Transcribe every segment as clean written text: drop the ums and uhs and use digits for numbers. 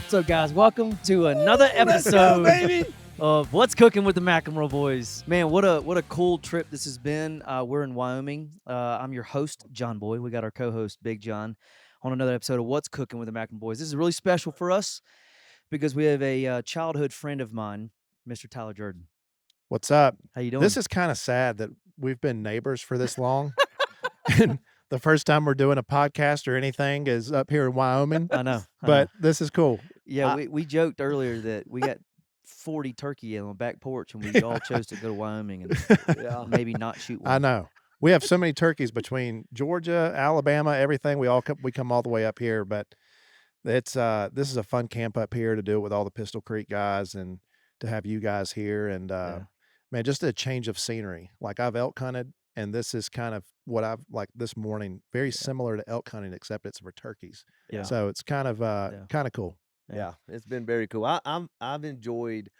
What's up, guys? Welcome to another episode of What's Cooking with the McLemore Boys. Man, what a cool trip this has been. We're in Wyoming. I'm your host, John Boy. We got our co-host, Big John, on another episode of What's Cooking with the McLemore Boys. This is really special for us because we have a childhood friend of mine, Mr. Tyler Jordan. What's up? How you doing? This is kind of sad that we've been neighbors for this long. And the first time we're doing a podcast or anything is up here in Wyoming. I know. But this is cool. Yeah, we joked earlier that we got 40 turkey on the back porch, and we all chose to go to Wyoming and maybe not shoot one. I know. We have so many turkeys between Georgia, Alabama, everything. We come all the way up here, but it's this is a fun camp up here to do it with all the Pistol Creek guys and to have you guys here and man, just a change of scenery. Like I've elk hunted, and this is kind of what I've like this morning, very similar to elk hunting, except it's for turkeys. Yeah. So it's kind of cool. Yeah, it's been very cool. I've enjoyed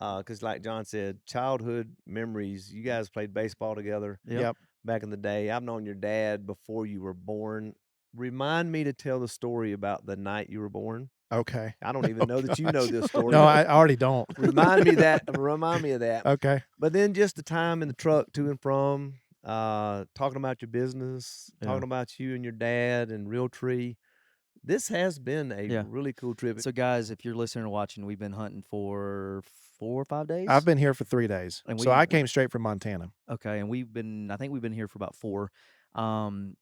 because like John said, childhood memories. You guys played baseball together. Yep. Back in the day. I've known your dad before you were born. Remind me to tell the story about the night you were born. Okay. I don't even know that you know this story. No, I already don't. Remind me of that. Okay. But then just the time in the truck to and from, talking about your business, talking about you and your dad and Realtree. This has been a really cool trip. So, guys, if you're listening or watching, we've been hunting for 4 or 5 days. I've been here for 3 days, And so I came straight from Montana. Okay, and I think we've been here for about 4. So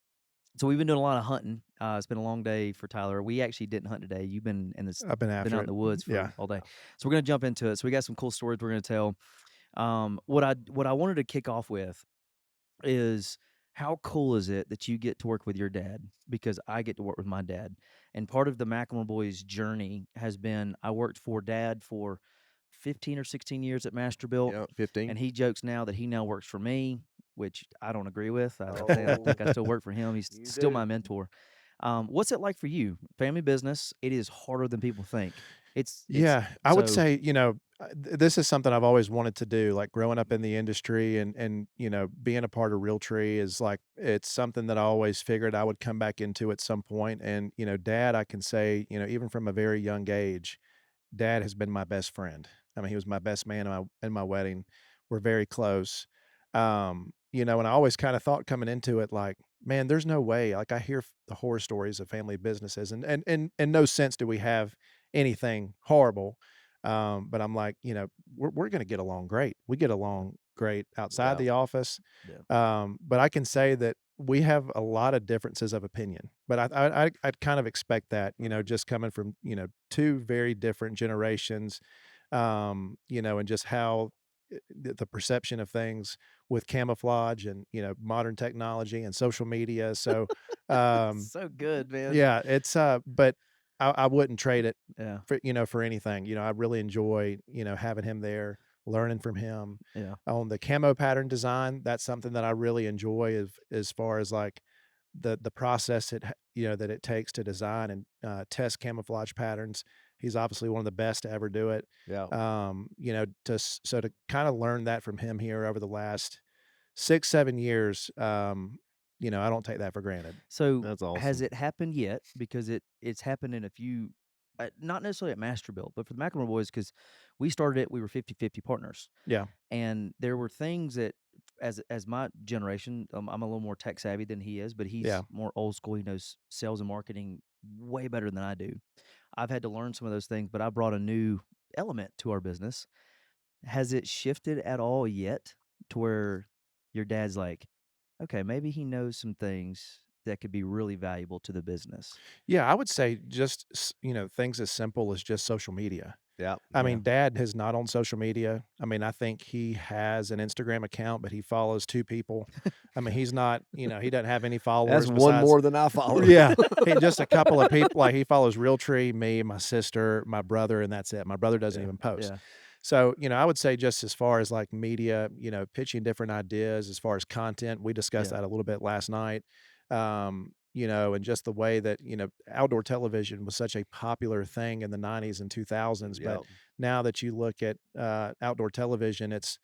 we've been doing a lot of hunting. It's been a long day for Tyler. We actually didn't hunt today. You've been in this. I've been out in the woods for all day. So we're gonna jump into it. So we got some cool stories we're gonna tell. What I wanted to kick off with is how cool is it that you get to work with your dad, because I get to work with my dad. And part of the McLemore Boys journey has been I worked for Dad for 15 or 16 years at Masterbuilt. Yeah, 15. And he jokes now that he now works for me, which I don't agree with. I think I still work for him. He's still my mentor. What's it like for you? Family business, it is harder than people think. I would say, this is something I've always wanted to do, like growing up in the industry and being a part of Realtree is like, it's something that I always figured I would come back into at some point. And, Dad, I can say, even from a very young age, Dad has been my best friend. I mean, he was my best man in my wedding. We're very close. And I always kind of thought coming into it, like, man, there's no way. Like I hear the horror stories of family businesses and in no sense do we have anything horrible. But I'm like, we're going to get along great. We get along great outside the office. Yeah. But I can say that we have a lot of differences of opinion, but I'd kind of expect that, just coming from, 2 very different generations, and just how the perception of things with camouflage and, modern technology and social media. So, So good, man. yeah, it's, but I wouldn't trade it Yeah. for anything. I really enjoy, having him there, learning from him. Yeah. On the camo pattern design, that's something that I really enjoy as far as like the process that it takes to design and test camouflage patterns. He's obviously one of the best to ever do it. Yeah. To kind of learn that from him here over the last 6-7 years, I don't take that for granted. So That's awesome. has it happened yet? Because it's happened in a few, not necessarily at Masterbuilt, but for the McLemore Boys, because we started it, we were 50-50 partners. Yeah. And there were things that, as my generation, I'm a little more tech savvy than he is, but he's more old school. He knows sales and marketing way better than I do. I've had to learn some of those things, but I brought a new element to our business. Has it shifted at all yet to where your dad's like, okay, maybe he knows some things that could be really valuable to the business? Yeah, I would say just, things as simple as just social media. Yeah. I mean, Dad is not on social media. I mean, I think he has an Instagram account, but he follows 2 people. I mean, he's not, he doesn't have any followers. That's one more than I follow. Yeah, just a couple of people. Like he follows Realtree, me, my sister, my brother, and that's it. My brother doesn't even post. Yeah. So, I would say just as far as like media, pitching different ideas as far as content, we discussed that a little bit last night. And just the way that, outdoor television was such a popular thing in the 90s and 2000s. But now that you look at outdoor television, it's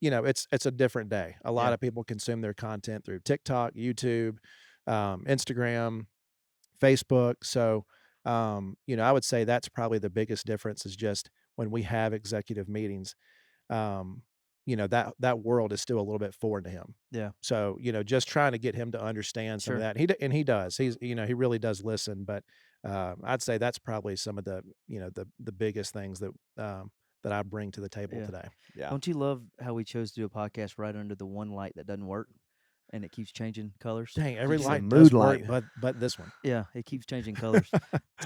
a different day. A lot of people consume their content through TikTok, YouTube, Instagram, Facebook. So I would say that's probably the biggest difference is just when we have executive meetings, um, that world is still a little bit foreign to him. Yeah. So, just trying to get him to understand some of Sure. that. He does. He really does listen, but I'd say that's probably some of the biggest things that I bring to the table Yeah. today. Yeah. Don't you love how we chose to do a podcast right under the one light that doesn't work, and it keeps changing colors? Dang, Did every you see light that? does Mood work, light. but this one. Yeah, it keeps changing colors.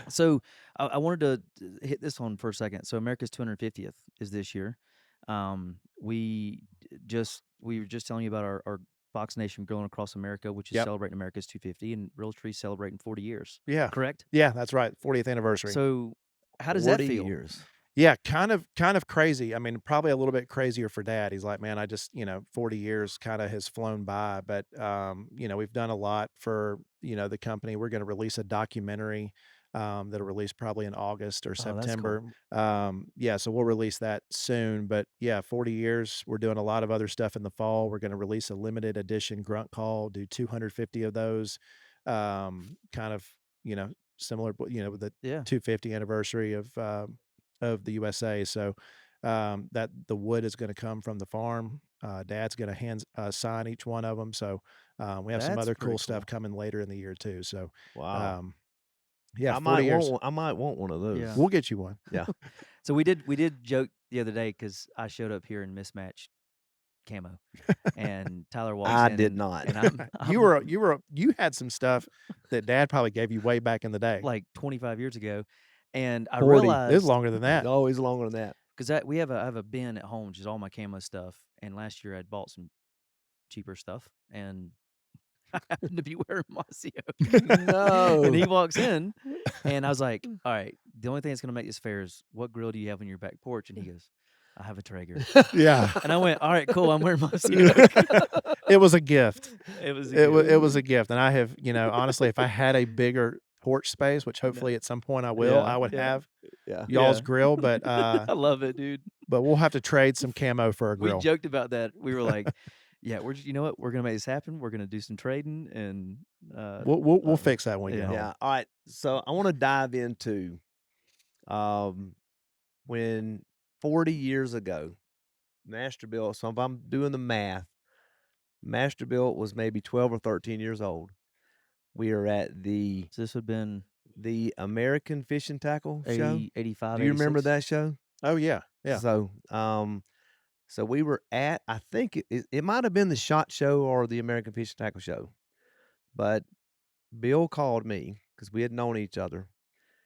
So I wanted to hit this one for a second. So America's 250th is this year. We were just telling you about our Fox Nation going across America, which is Yep. celebrating America's 250, and Realtree celebrating 40 years. Yeah. Correct? Yeah, that's right. 40th anniversary. So how does that 40 feel? years. Yeah, kind of crazy. I mean, probably a little bit crazier for dad. He's like, man, I just, 40 years kind of has flown by, but we've done a lot for, the company. We're going to release a documentary that'll release probably in August or Oh, that's September. cool. Yeah, so we'll release that soon, but yeah, 40 years. We're doing a lot of other stuff in the fall. We're going to release a limited edition grunt call, do 250 of those. Kind of, similar, with the Yeah. 250 anniversary of the USA. So that the wood is going to come from the farm. Dad's going to sign each one of them. So we have some That's other pretty cool stuff cool. coming later in the year too. So Wow. yeah, I 40 might years. want one. I might want one of those. Yeah. We'll get you one. Yeah. So we did joke the other day because I showed up here in mismatched camo, and Tyler walks I in. did not. And You had some stuff that Dad probably gave you way back in the day. like 25 years ago, and I 40. It was realized longer than that. Always longer than that. because I have a bin at home, which is all my camo stuff. And last year I'd bought some cheaper stuff, and I happened to be wearing Mossio. No. And he walks in, and I was like, "All right, the only thing that's gonna make this fair is what grill do you have on your back porch?" And he goes, "I have a Traeger." Yeah. And I went, "All right, cool. I'm wearing Mossio." It was a gift. It was It was a gift, and I have, honestly, if I had a bigger porch space, which hopefully at some point I will, Yeah, I would yeah. have Yeah. y'all's Yeah. grill, but I love it, dude. we'll have to trade some camo for a We grill. joked about that. We were like, "Yeah, you know what? We're gonna make this happen. We're gonna do some trading, and We'll fix that when we get yeah. home. Yeah. All right. So I want to dive into when 40 years ago, Masterbuilt. So if I'm doing the math, Masterbuilt was maybe 12 or 13 years old. We are at the So this would have been American Fish and Tackle show. 85. Do you remember 86? that show? Oh, yeah, yeah. So we were at, I think it might have been the SHOT Show or the American Fish and Tackle show, but Bill called me because we had known each other.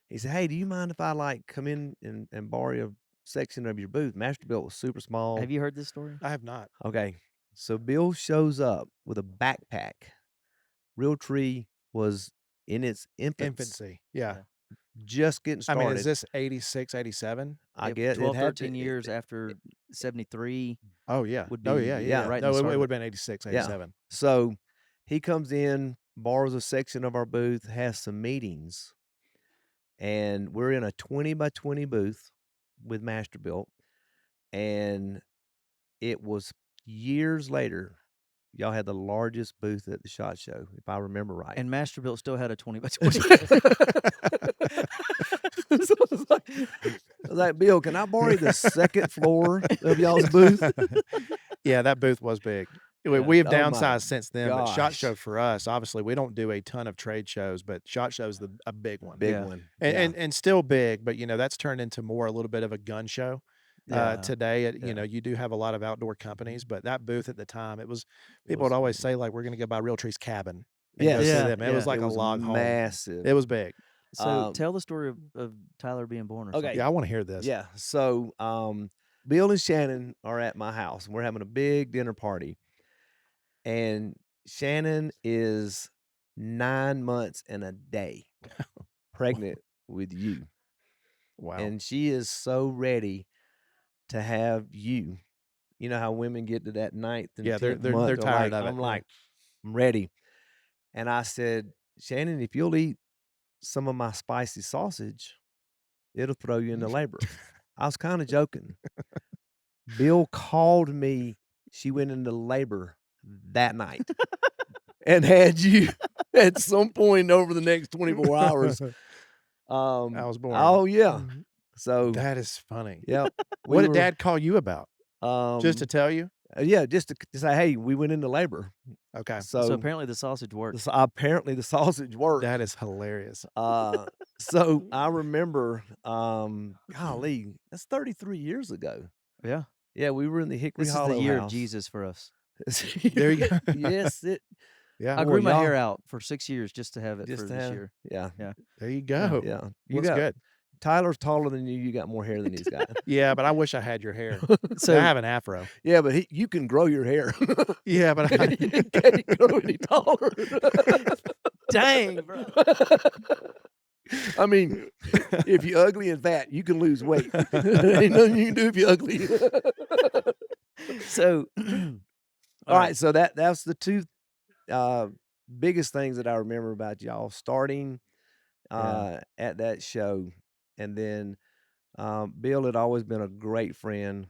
He said, "Hey, do you mind if I like come in and borrow a section of your booth?" Masterbuilt was super small. Have you heard this story? I have not. Okay, so Bill shows up with a backpack. Realtree was in its Infancy, yeah. just getting I started. mean, is this 86, 87? I Yep, get 12, it had 13 to, years after 73 Oh, yeah. would Oh, be yeah, yeah, right in No, the it start would of have been 86, Yeah. 87. So he comes in, borrows a section of our booth, has some meetings, and we're in a 20 by 20 booth with Masterbuilt. And it was years later, y'all had the largest booth at the SHOT Show, if I remember right. And Masterbuilt still had a 20 by 20. So I was like, Bill, can I borrow the second floor of y'all's booth? Yeah, that booth was big. Yeah. We have Oh my downsized since then, but SHOT gosh. Show for us, obviously, we don't do a ton of trade shows, but SHOT Show's a big one. Big Yeah. one. And still big, but, that's turned into more a little bit of a gun show. Yeah. Today, Yeah. you do have a lot of outdoor companies, but that booth at the time, It people was would always say, like, we're going to go by Realtree's cabin and go Yes. see Yeah, them. It was yeah. like it a was log home. massive. It was big. So tell the story of Tyler being born or Okay. something. Yeah, I want to hear this. Yeah. So Bill and Shannon are at my house, and we're having a big dinner party. And Shannon is 9 months and a day pregnant with you. Wow. And she is so ready to have you. You know how women get to that ninth and Yeah, 10th they're month. tired of it, I'm yeah. like, I'm ready. And I said, Shannon, if you'll eat some of my spicy sausage, it'll throw you into labor. I was kind of joking. Bill called me. She went into labor that night and had you at some point over the next 24 hours I was born. Oh, yeah. So, That is funny. yeah, What we did were, dad call you about? Just to tell you? yeah, just to say, "Hey, we went into labor." Okay. So So, apparently the sausage worked. apparently the sausage worked. That is hilarious. So I remember, golly, that's 33 years ago. Yeah. Yeah, we were in the Hickory This is the Hollow year of house. Jesus for us. There you go. Yes, Yeah. I boy, grew my hair y'all out for 6 years just to have it just for to this have, year. yeah, Yeah. There you Yeah. go. yeah. You Looks got good. Tyler's taller than you. You got more hair than he's got. Yeah, but I wish I had your hair. I So have an afro. Yeah, but you can grow your hair. Yeah, but I You can't grow any taller. dang, bro. I mean, if you're ugly and fat, you can lose weight. Ain't nothing you can do if you're ugly. So All right, so that's the two biggest things that I remember about y'all starting at that show, and then Bill had always been a great friend.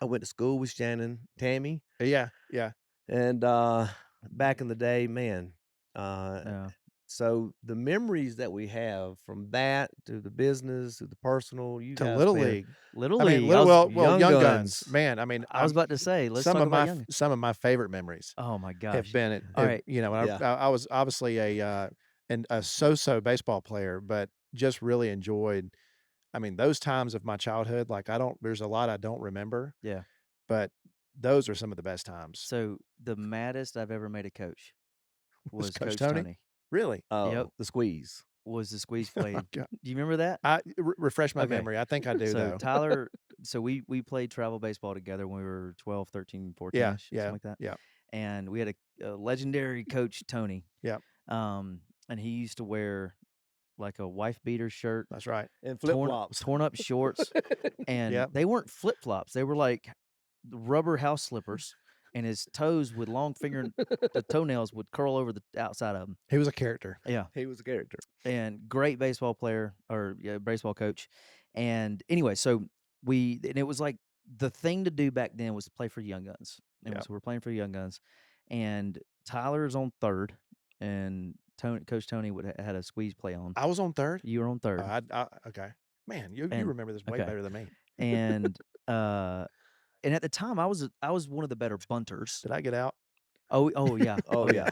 I went to school with Tammy, Yeah, yeah. and back in the day, man. Yeah. So the memories that we have from that to the business to the personal, you To guys Little been League. Little I mean, League. I was Young Young Guns. Guns. Man, I mean, I was about to say, let's talk about Young. some of my favorite memories Oh my have gosh. been at, All right. you know, Yeah. I was obviously a so-so baseball player, but just really enjoyed, I mean, those times of my childhood, like there's a lot I don't remember, Yeah. but those are some of the best times. So the maddest I've ever made a coach Was was Coach Coach Tony? Tony. Really? Yep. The squeeze. Was the squeeze Oh, played. God. Do you remember that? Refresh my Okay. memory. I think I do, So though. Tyler, so we played travel baseball together when we were 12, 13, 14 Yeah, ish, yeah, something like that. yeah, And we had a legendary coach, Tony. yeah. And he used to wear like a wife beater shirt, That's right. And flip-flops. torn up shorts, and Yep. they weren't flip flops. They were like rubber house slippers, and his toes with long the toenails would curl over the outside of them. He was a character. Yeah, He was a character. and great baseball player or baseball coach. And anyway, so and it was like the thing to do back then was to play for Young Guns. And Yeah. so we're playing for Young Guns, and Tyler's on third, and Coach Tony had a squeeze play on. I was on third. You were on third. Okay. Man, you And- remember this way okay. better than me. and at the time I was one of the better bunters. Did I get out? Oh yeah. Oh, yeah.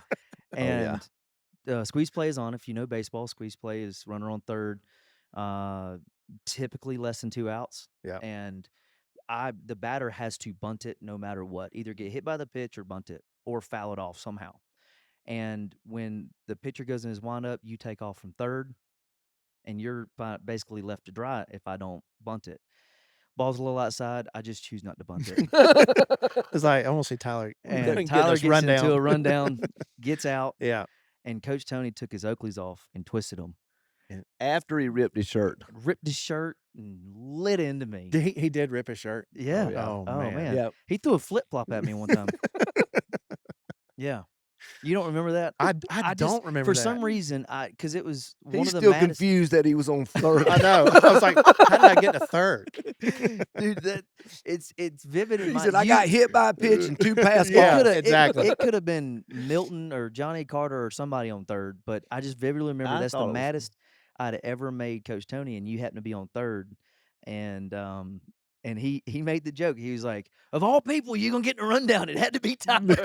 And squeeze play is on. If you know baseball, squeeze play is runner on third, typically less than 2 outs. Yeah. And the batter has to bunt it no matter what, either get hit by the pitch or bunt it or foul it off somehow. And when the pitcher goes in his windup, you take off from third, and you're basically left to dry if I don't bunt it. Ball's a little outside. I just choose not to bunt it. It's like I want to see Tyler. And Tyler gets into a rundown, gets out. Yeah. And Coach Tony took his Oakleys off and twisted them. After he ripped his shirt. Ripped his shirt and lit into me. He did rip his shirt. Yeah. yeah. Oh, Oh, man. man. Yeah. He threw a flip flop at me one time. Yeah. You don't remember that? I just- don't remember For that. some reason, because it was one He's of the still maddest. confused that he was on third. I know. I was like, how did I get to third? Dude, it's vivid in He my. said, I got hit by a pitch and 2 pass Yeah. balls. exactly. It could have been Milton or Johnny Carter or somebody on third, but I just vividly remember I that's thought the it was- maddest I'd ever made Coach Tony, and you happen to be on third, and he made the joke. He was like, "Of all people, you gonna get in a rundown? It had to be Tyler."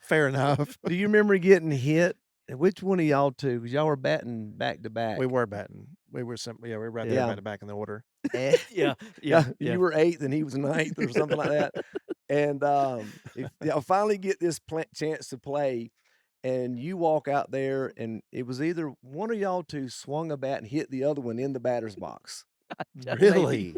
Fair enough. Do you remember getting hit? And which one of y'all two? Because y'all were batting back to back. We were batting. We were right Yeah. there, back to back in the order. And- yeah. You were 8th and he was 9th or something like that. And if y'all finally get this chance to play, and you walk out there, and it was either one of y'all two swung a bat and hit the other one in the batter's box. Really?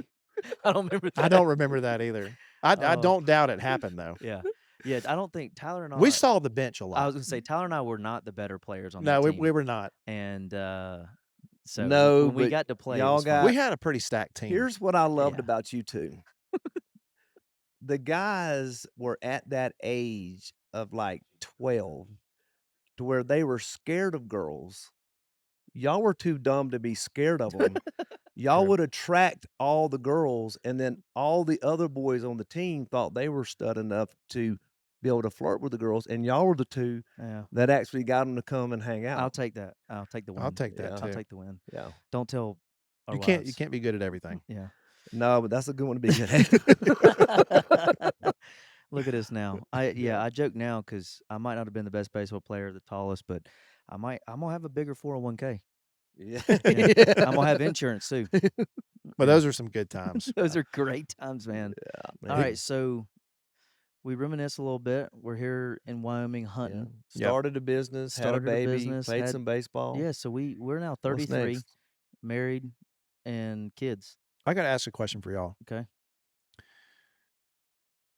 I don't remember. That. I don't remember that either. I Oh. don't doubt it happened though. Yeah. I don't think Tyler and I. We saw the bench a lot. I was gonna say Tyler and I were not the better players on No, that team. we were not. And so No, when we but got to play, it y'all was fun. got- We had a pretty stacked team. Here's what I loved Yeah. about you two. The guys were at that age of like 12 to where they were scared of girls. Y'all were too dumb to be scared of them. Y'all True. would attract all the girls, and then all the other boys on the team thought they were stud enough to be able to flirt with the girls, and y'all were the 2 Yeah. that actually got them to come and hang I'll out. take that. I'll take the I'll win. take that Yeah, I'll too. take the win. yeah. Don't tell You otherwise. can't be good at everything. Yeah. No, but that's a good one to be good at. Look at us now. Yeah. I joke now because I might not have been the best baseball player, the tallest, but I'm gonna have a bigger 401k. Yeah. Yeah. Yeah. I'm gonna have insurance too. But Yeah. those are some good times. Those are great times, man. Yeah, All man. right, so we reminisce a little bit. We're here in Wyoming Yeah. hunting. Yep. Started a business, had a Started a baby, business, played had some baseball. yeah, so we're now What's 33, next? married, and kids. I gotta ask a question for y'all. Okay.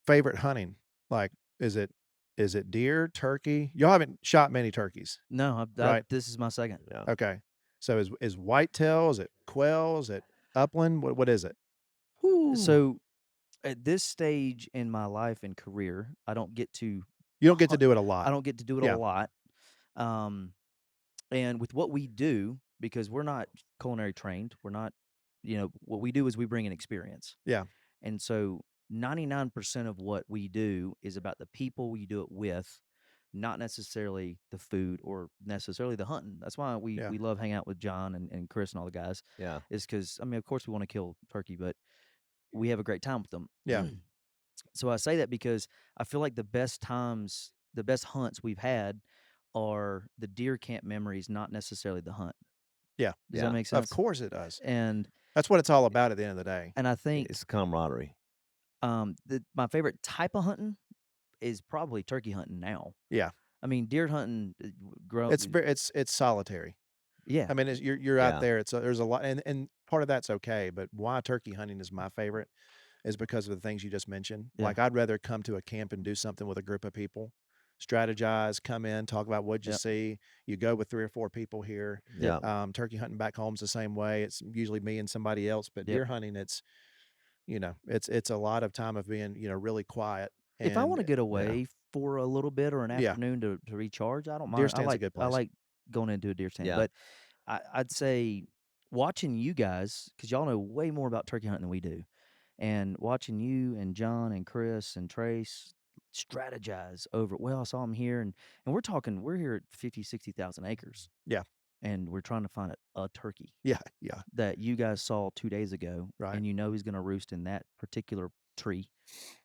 Favorite hunting? Like, is it deer, turkey? Y'all haven't shot many turkeys, No, right? this is my second. Yeah. Okay. So is whitetail? Is it quail? Is it upland? What is it? Whew. So at this stage in my life and career, I don't get to You don't get to hunt. do it a I lot. don't get to do it a Yeah. lot. Um, and with what we do, because we're not culinary trained, we're not, what we do is we bring an experience. Yeah. And so 99% of what we do is about the people we do it with, not necessarily the food or necessarily the hunting. That's why we Yeah. we love hanging out with John and Chris and all the guys. Yeah. Is because I mean, of course, we want to kill turkey, but we have a great time with them. Yeah. So I say that because I feel like the best times, the best hunts we've had are the deer camp memories, not necessarily the hunt. Yeah. Does that Yeah. make Of sense? course it does. And That's what it's all about at the end of the day. I think It's camaraderie. my favorite type of hunting is probably turkey hunting now. Yeah. I mean, deer hunting, It's solitary. yeah, I mean, you're out Yeah. there. There's a lot, and part of that's okay. But why turkey hunting is my favorite is because of the things you just mentioned. yeah, Like I'd rather come to a camp and do something with a group of people, strategize, come in, talk about what you yep, see. You go with 3 or 4 people here. yep, Yeah. Turkey hunting back home's the same way. It's usually me and somebody else. But yep. deer hunting, it's a lot of time of being really quiet If I want and to get Yeah. away for a little bit or an yeah, afternoon to recharge, I don't deer mind. stand's a good I place. like going into a deer stand, Yeah. but I'd say watching you guys because y'all know way more about turkey hunting than we do, and watching you and John and Chris and Trace strategize over. Well, I saw them here, and we're here at 50, 60,000 acres, Yeah, and we're trying to find a turkey yeah, yeah. that you guys saw 2 days ago, Right. and he's going to roost in that particular tree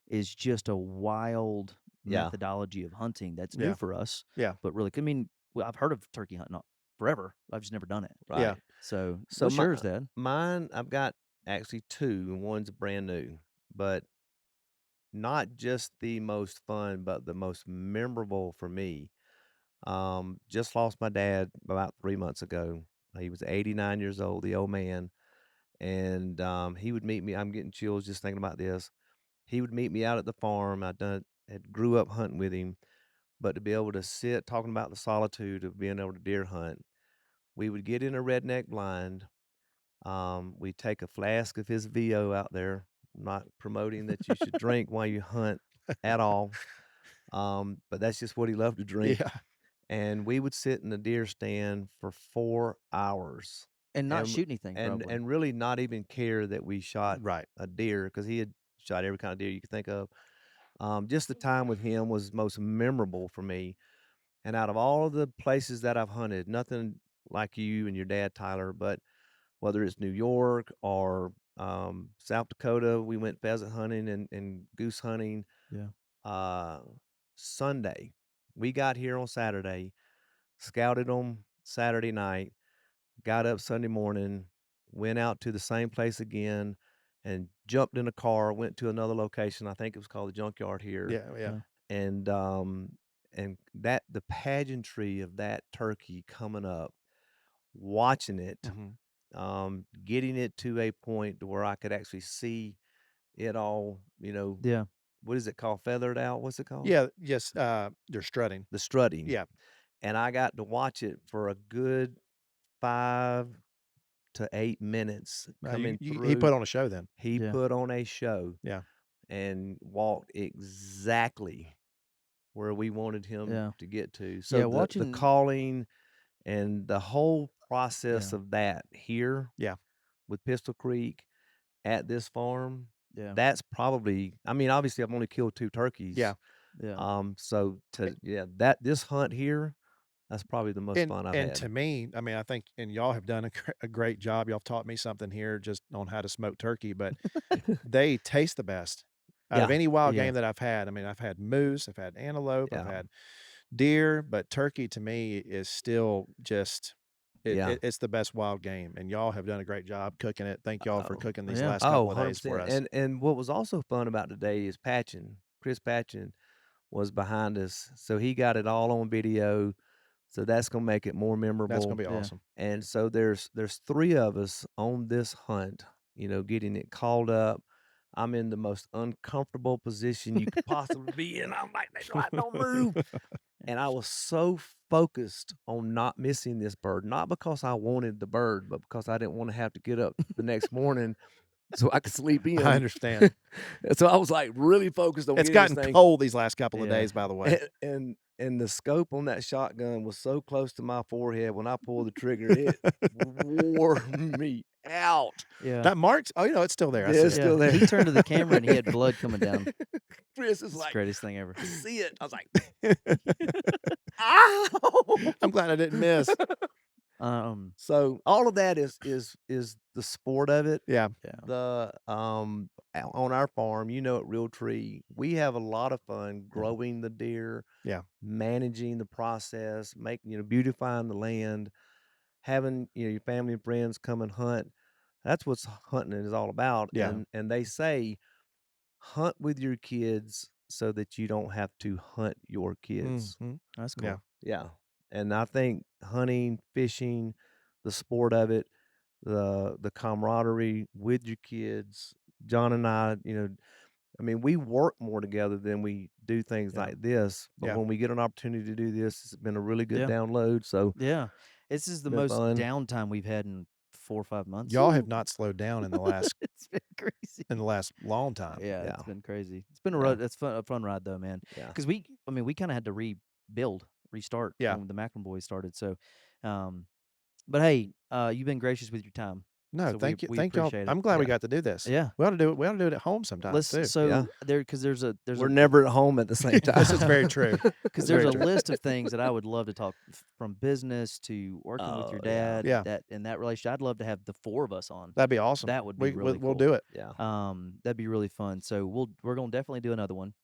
is just a wild Yeah. methodology of hunting that's new Yeah, for us, yeah, but really, I mean, well, I've heard of turkey hunting forever. I've just never done it. yeah. Right. So, So what's yours, Dad? mine, I've got actually 2, and one's brand new, but not just the most fun, but the most memorable for me. Just lost my dad about 3 months ago. He was 89 years old, the old man, and he would meet me. I'm getting chills just thinking about this. He would meet me out at the farm. Had grew up hunting with him, but to be able to sit talking about the solitude of being able to deer hunt, we would get in a redneck blind. We'd take a flask of his VO out there. Not promoting that you should drink while you hunt at all, but that's just what he loved to drink. Yeah, And we would sit in the deer stand for 4 hours And not and shoot anything, probably. really not even care that we shot right. a deer because he had shot every kind of deer you could think of. Just the time with him was most memorable for me. And out of all of the places that I've hunted, nothing like you and your dad, Tyler, but whether it's New York or South Dakota, we went pheasant hunting and goose hunting. Yeah. Uh, Sunday, we got here on Saturday, scouted them Saturday night, got up Sunday morning, went out to the same place again, and jumped in a car, went to another location. I think it was called the junkyard here, Yeah, yeah. Yeah. and that the pageantry of that turkey coming up, watching it, Mhm. getting it to a point to where I could actually see it all. Yeah. What is it called? Feathered out? What's it called? Yeah, yes, they're strutting. The strutting. Yeah. And I got to watch it for a good 5 to 8 minutes coming He put through. on a show then. He Yeah. put on a show Yeah. and walked exactly where we wanted him Yeah. to get to. So Yeah. the Watching. calling and the whole process Yeah. of that here Yeah. with Pistol Creek at this farm, Yeah. that's probably, I mean, obviously I've only killed 2 turkeys. Yeah. Yeah. So that this hunt here, that's probably the most fun I've And had. to me, I mean, I think and y'all have done a great job. Y'all have taught me something here just on how to smoke turkey, but they taste the best out of Yeah, any wild Yeah. game that I've had. I mean, I've had moose, I've had antelope, I've yeah, had deer, but turkey to me is still just yeah. it's the best wild game, and y'all have done a great job cooking it. Thank y'all for Oh, cooking these Yeah. last oh, couple of days for 100%. us. And what was also fun about today is Patchen. Chris Patchen was behind us, so he got it all on video. So that's gonna make it more That's gonna memorable. be Yeah. awesome. And so there's 3 of us on this hunt, getting it called up. I'm in the most uncomfortable position you could possibly be in. I'm like, "They don't move." And I was so focused on not missing this bird, not because I wanted the bird, but because I didn't wanna have to get up the next morning so I could sleep I in. understand. And so I was, like, really focused on It's getting this gotten thing. cold these last couple of Yeah. days, by the way. And the scope on that shotgun was so close to my forehead, when I pulled the trigger, it wore me out. Yeah. That marks oh, it's still there. I Yeah, see it's it. Yeah. still there. He turned to the camera and he had blood coming down. Chris is It's the like, greatest thing ever. "I see it." I was like, "Ow!" I'm glad I didn't miss. So, all of that is the sport of it. Yeah, Yeah. On our farm, at Realtree, we have a lot of fun Yeah. growing the deer, yeah, managing the process, beautifying the land, having, your family and friends come and hunt. That's what hunting is all about. yeah. And they say, hunt with your kids so that you don't have to hunt your kids. Mhm. That's Yeah, cool. Yeah. And I think hunting, fishing, the sport of it, the camaraderie with your kids. John and I, I mean, we work more together than we do things Yeah. like this. But yeah. when we get an opportunity to do this, it's been a really good Yeah. download. So Yeah. This is it's the been most fun. downtime we've had in 4 or 5 months. Y'all have Woo. not slowed down It's been crazy. in the last long time. Yeah, Yeah. it's been crazy. It's been a Yeah. road. It's fun, a fun ride though, man. Yeah. Because I mean, we kind of had to rebuild, restart Yeah. when the McLemore boys started. So, um, but hey, you've been gracious with your time, No, so thank you. we Thank y'all. appreciate it. I'm glad we Yeah. got to do this. Yeah, We ought to do it. We ought to do it at home sometimes let's. too. Yeah. So there, because there's We're a never at home at the same time. This is very true. because It's there's very a true. list of things that I would love to talk from business to working with Oh, your yeah. dad. Yeah, That relationship. I'd love to have the four of us on. that'd be awesome. That would be really We'll cool. do it. Yeah. That'd be really fun. So we're gonna definitely do another one.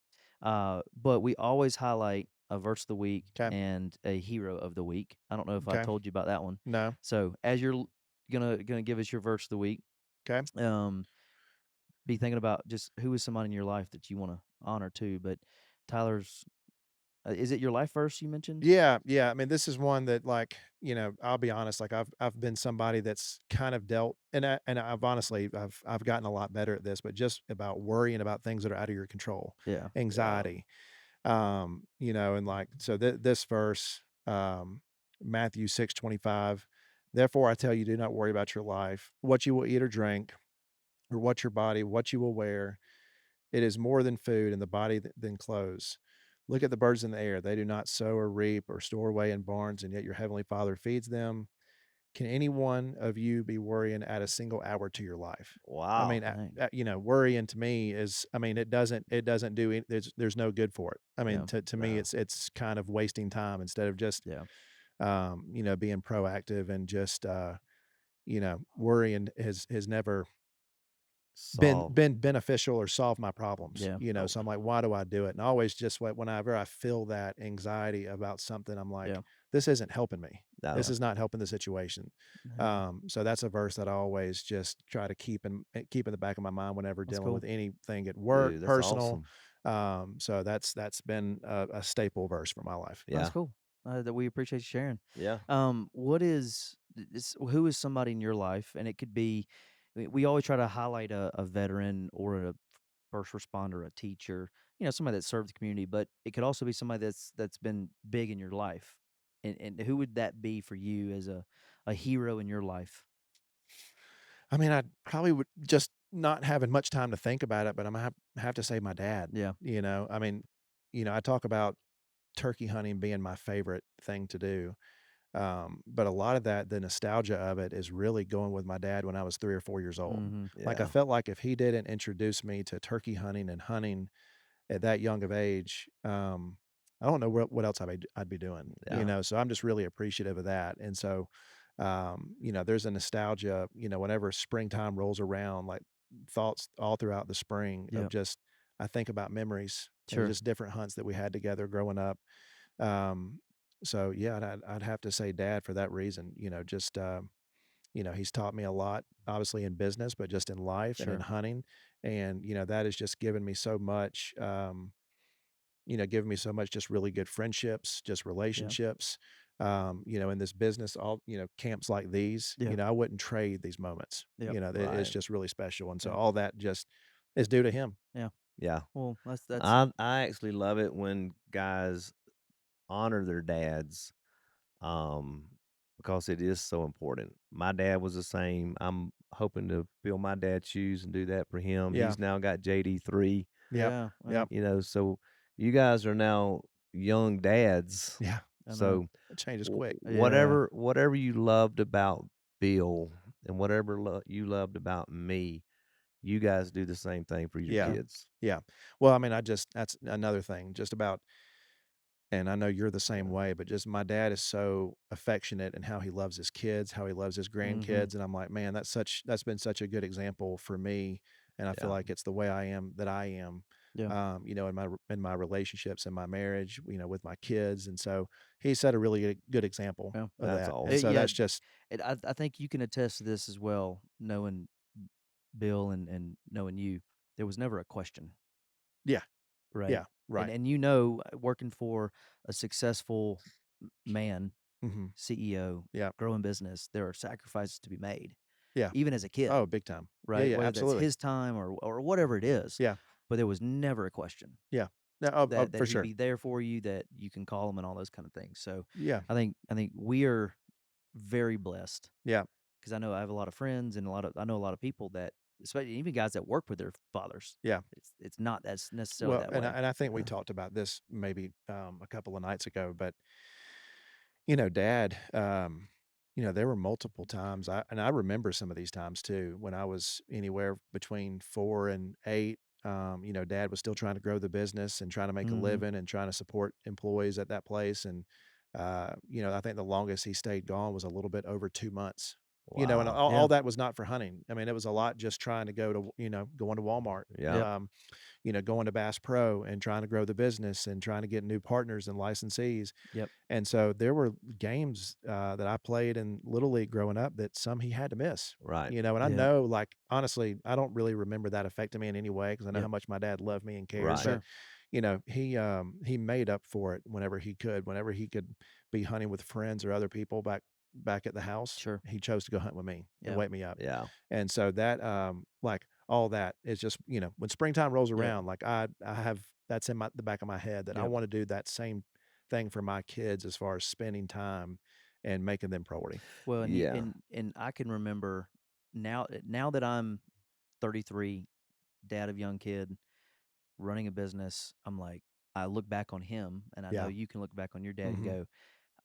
But we always highlight a verse of the week Okay. and a hero of the week. I don't know if I Okay. told you about that one. No. So as you're gonna give us your verse of the week, Okay. um, be thinking about just who is somebody in your life that you want to honor too. But Tyler's, is it your life verse you mentioned? Yeah, yeah. I mean, this is one that, like, I'll be honest. Like, I've been somebody that's kind of dealt, and I've honestly, I've gotten a lot better at this, but just about worrying about things that are out of your control, Yeah, Yeah. anxiety. And like, so this verse, Matthew 6:25. Therefore, I tell you, do not worry about your life, what you will eat or drink, or what your body, what you will wear. It is more than food, and the body than clothes. Look at the birds in the air. They do not sow or reap or store away in barns, and yet your heavenly Father feeds them. Can any one of you be worrying at a single hour to your life? I mean, Wow. dang, worrying to me is, I mean, it doesn't do any, there's no good for it. I mean, yeah, to me, No. it's kind of wasting time instead of just, yeah, being proactive and just, worrying has never been Solve. been beneficial or solved my problems, yeah, Nope. so I'm like, "Why do I do it?" And I always just whenever I feel that anxiety about something, I'm like, yeah, "This isn't helping me. This No. yeah. is not helping the situation." Hey, So that's a verse that I always just try to keep in the back of my mind whenever that's dealing with cool. anything at work, Dude, that's personal. awesome. So that's been a staple verse for my life. That's Yeah. cool. That we appreciate you sharing. Yeah. What who is somebody in your life, and it could be. We always try to highlight a veteran or a first responder, a teacher, somebody that served the community, but it could also be somebody that's been big in your life. And who would that be for you as a hero in your life? I mean, I probably would just not having much time to think about it, but I'm gonna have to say my dad. Yeah. I mean, I talk about turkey hunting being my favorite thing to do. But a lot of that, the nostalgia of it is really going with my dad when I was 3 or 4 years old. Mhm. Like, I Yeah. felt like if he didn't introduce me to turkey hunting and hunting at that young of age, I don't know what else I'd be doing, you Yeah. know? So I'm just really appreciative of that, and so, you know, there's a nostalgia, you know, whenever springtime rolls around, like, thoughts all throughout the spring of Yep. just I think about memories and Sure. just different hunts that we had together growing up. Um, so yeah, I'd have to say dad for that reason, you know, just, you know, he's taught me a lot, obviously in business, but just in life and in Sure. hunting. And, you know, that has just given me so much, you know, given me so much just really good friendships, just Yep. relationships. You know, in this business, all, you know, camps like these, you Yep. know, I wouldn't trade these moments. Yep. You know, it's Right. just really special. And so Yep. all that just is due to him. Yeah. Yeah. Well, that's I actually love it when guys honor their dads, um, because it is so important. My dad was the same. I'm hoping to fill my dad's shoes and do that for him. Yeah. He's now got JD3, Yep. yeah. Yeah. Yep. so you guys are now young dads. Yeah. I know. So It changes quick. Yeah. whatever you loved about Bill and whatever you loved about me, you guys do the same thing for your Yeah. Yeah. kids. Yeah. Well, I mean, that's another thing just about, and I know you're the same Yeah. way, but just my dad is so affectionate in how he loves his kids, how he loves his Mhm. grandkids, and I'm like, man, that's been such a good example for me, and I feel Yeah. like it's the way I am, Yeah. you know, in my relationships, in my marriage, you know, with my kids, and so he set a really good example Yeah. of That's that, and so Yeah. that's just I think you can attest to this as well, knowing Bill and knowing you. There was never a question, yeah, right? yeah, right, And you know, working for a successful man, hmm CEO, yeah, growing business, there are sacrifices to be made, yeah, even as a kid, oh, big time, yeah, right? yeah, Whether that's absolutely, his time or whatever it is, yeah, but there was never a question yeah, no, oh, that for he'd sure, be there for you, that you can call him and all those kind of things. So yeah, I think we are very blessed, yeah, because I know I have a lot of friends and I know a lot of people that, especially even guys that work with their fathers. yeah. It's not that's necessarily Well, that way. and I think we talked about this maybe, a couple of nights ago, but, you know, dad, you know, there were multiple times, I remember some of these times too, when I was anywhere between 4 and 8, you know, dad was still trying to grow the business and trying to make a Mhm. living and trying to support employees at that place, and, you know, I think the longest he stayed gone was a little bit over 2 months, you know, and Wow. all Yeah. that was not for hunting. I mean, it was a lot just trying to go to, you know, going to Walmart, Yeah. Yep. you know, going to Bass Pro and trying to grow the business and trying to get new partners and licensees. Yep. And so there were games that I played in Little League growing up that some he had to miss, Right. you know, and I Yep. know, like, honestly, I don't really remember that affecting me in any way because I know how Yep. much my dad loved me and cared. Right. But, Sure. you know, he made up for it whenever he could be hunting with friends or other people back at the house, Sure. he chose to go hunt with me and Yep. wake me up. Yeah. And so that, like, all that is just, you know, when springtime rolls Yep. around, like, I have that's in the back of my head that I Yep. wanna do that same thing for my kids as far as spending time and making them priority. Well, Yeah. and I can remember now that I'm 33, dad of young kid, running a business. I'm like, I look back on him, and I know Yeah. you can look back on your dad and Mhm. go,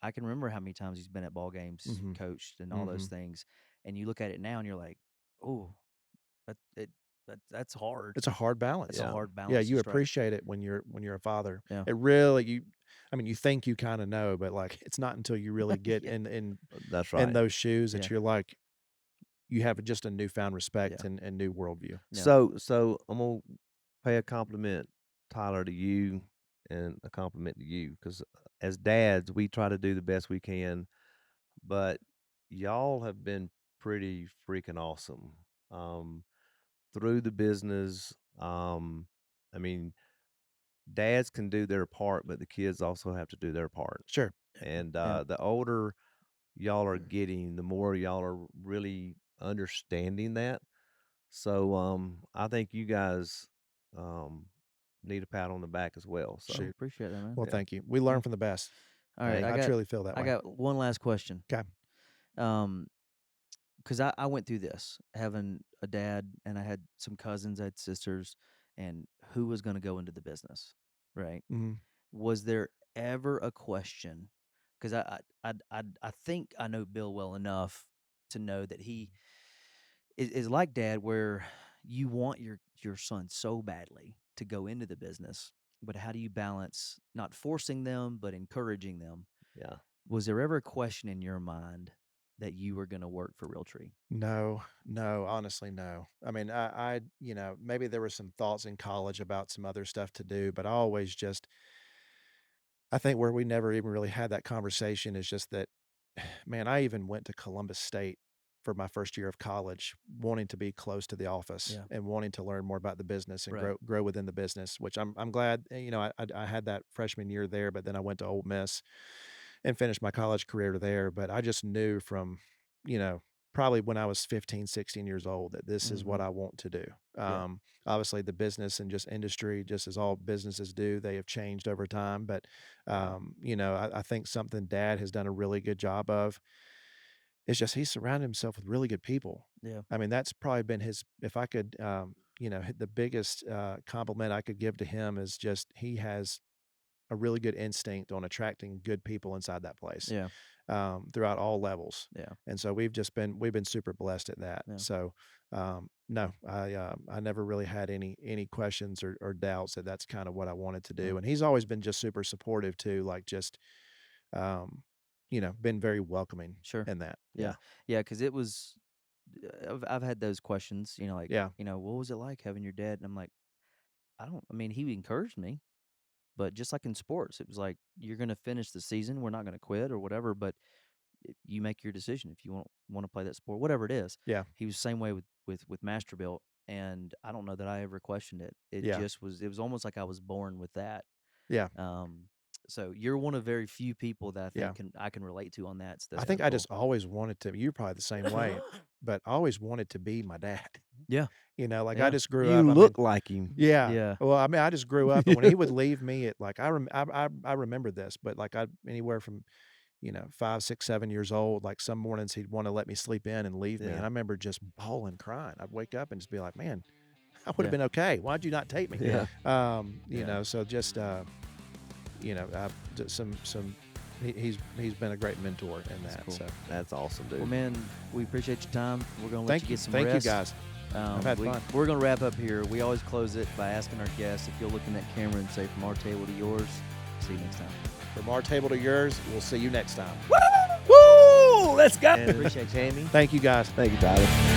I can remember how many times he's been at ball games, Mhm. coached, and all those Mhm. things. And you look at it now, and you're like, oh, that it that's hard. It's a hard That's a balance. Yeah. hard Yeah, balance to you strike. appreciate it when you're a father. Yeah. It really I mean, you think you kinda know, but, like, it's not until you really get Yeah. That's in right. those shoes that Yeah. you're like you have just a newfound Yeah. respect and new worldview. Yeah. So I'm gonna pay a compliment, Tyler, to you, and a compliment to you, because as dads, we try to do the best we can, but y'all have been pretty freaking awesome. Um, through the business, I mean, dads can do their part, but the kids also have to do their part. Sure. And Yeah. the older y'all are getting, the more y'all are really understanding that. So I think you guys um, need a pat on the back as well. I So Shoot. appreciate that, man. Well, yeah, thank you. We Yeah. learn from the best. All right. thank I you. truly feel that I way. got one last question. 'Kay. Um, because I went through this having a dad, and I had some cousins, I had sisters, and who was going to go into the business, right? Mhm. Was there ever a question? Because I think I know Bill well enough to know that he is like dad, where you want your son so badly, to go into the business, but how do you balance not forcing them, but encouraging them? Yeah. Was there ever a question in your mind that you were going to work for Realtree? No, no, honestly, no. I mean, you know, maybe there were some thoughts in college about some other stuff to do, but I always just, I think where we never even really had that conversation is just that, man, I even went to Columbus State for my first year of college, wanting to be close to the office Yeah. and wanting to learn more about the business and Right. grow within the business, which I'm glad, you know, I had that freshman year there, but then I went to Ole Miss and finished my college career there. But I just knew from, you know, probably when I was 15, 16 years old that this is what Mm-hmm. I want to do. Yeah. Obviously, the business and just industry, just as all businesses do, they have changed over time. But, you know, I think something Dad has done a really good job of is just he surrounded himself with really good people. Yeah. I mean, that's probably been his, if I could, you know, the biggest compliment I could give to him is just he has a really good instinct on attracting good people inside that place, Yeah. throughout all levels. Yeah. And so we've been super blessed at that. Yeah. So, no, I never really had any questions or doubts that that's kind of what I wanted to Yeah. do. And he's always been just super supportive too, like just, um, you know, been very welcoming Sure. in that. Yeah. Yeah. Yeah. Because it was, I've had those questions, you know, like, Yeah. you know, what was it like having your dad? And I'm like, I mean, he encouraged me, but just like in sports, it was like, you're going to finish the season. We're not going to quit or whatever, but you make your decision if you want to play that sport, whatever it is. Yeah. He was the same way with Masterbuilt, and I don't know that I ever questioned it. It Yeah. just was. It was almost like I was born with that. Yeah. Um, so you're one of very few people that I Yeah. think I can relate to on that. That's I kind think of I cool. just always wanted to, you're probably the same way, but I always wanted to be my dad. Yeah, You know, like I yeah, just grew You up. I mean, look like him. yeah. yeah, Well, I mean, I just grew up, and when he would leave me at like, I remember this, but like I anywhere from, you know, 5, 6, 7 years old, like some mornings he'd want to let me sleep in and leave me. And Yeah. I remember just bawling, crying. I'd wake up and just be like, man, I would have yeah, been okay. Why'd you not take me? Yeah. You Yeah. know, so just, you know, he's been a great mentor in That's that. cool. So That's awesome, dude. Well, man, we appreciate your time. We're gonna let thank you you. get some Thank rest. you guys. I've had fun. We're going to wrap up here. We always close it by asking our guests if you'll look in that camera and say, from our table to yours. See you next time. From our table to yours, we'll see you next time. Woo! Let's go. Appreciate you. Tammy. Thank you guys. Thank you, Tyler.